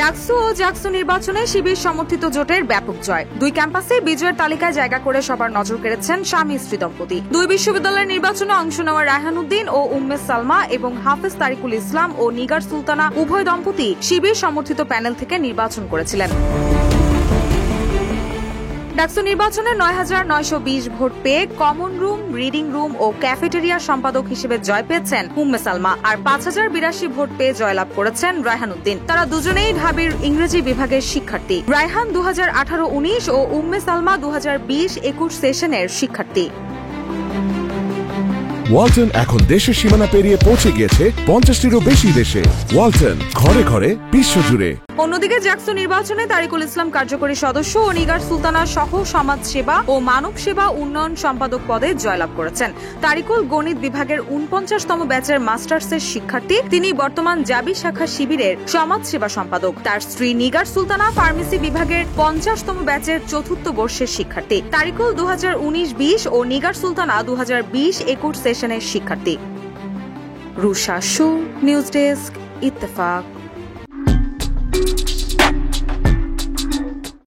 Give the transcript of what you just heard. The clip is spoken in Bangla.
ডাকসু ও জাকসু নির্বাচনে শিবির সমর্থিত জোটের ব্যাপক জয়। দুই ক্যাম্পাসে বিজয়ের তালিকায় জায়গা করে সবার নজর কেড়েছেন স্বামী স্ত্রী দম্পতি। দুই বিশ্ববিদ্যালয়ের নির্বাচনে অংশ নেওয়া রায়হান উদ্দিন ও উম্মে সালমা এবং হাফেজ তারিকুল ইসলাম ও নিগার সুলতানা উভয় দম্পতি শিবির সমর্থিত প্যানেল থেকে নির্বাচন করেছিলেন। ডাকসু নির্বাচনে ৯,৯২০ ভোট পেয়ে কমন রুম, রিডিং রুম ও ক্যাফেটেরিয়া সম্পাদক হিসেবে জয় পেয়েছেন উম্মে সালমা, আর ৫,০৮২ ভোট পেয়ে জয়লাভ করেছেন রায়হান উদ্দিন। তারা দুজনেই ঢাবির ইংরেজি বিভাগের শিক্ষার্থী। রায়হান ২০১৮-১৯ ও উম্মে সালমা ২০২০-২১ সেশনের শিক্ষার্থী। ওয়ালটন এখন দেশের সীমানা পেরিয়ে পৌঁছে গিয়েছে ৫০টিরও বেশি দেশে। ওয়ালটন, ঘরে ঘরে, বিশ্বজুড়ে। অন্যদিকে জাকসু নির্বাচনে তারিকুল ইসলাম কার্যকরী সদস্য ও নিগার সুলতানা সহ সমাজ সেবা ও মানব সেবা উন্নয়ন সম্পাদক পদে জয়লাভ করেছেন। তারিকুল গণিত বিভাগের ৪৯তম ব্যাচের মাস্টার্সের শিক্ষার্থী। তিনি বর্তমান জাবি শাখা শিবিরের সমাজ সেবা সম্পাদক। তার স্ত্রী নিগার সুলতানা ফার্মেসি বিভাগের ৫০তম ব্যাচের ৪র্থ বর্ষের শিক্ষার্থী। তারিকুল ২০১৯-২০ ও নিগার সুলতানা ২০২০-২১ সেশনের শিক্ষার্থী। রুশা শু, নিউজ ডেস্ক, ইত্তেফাক।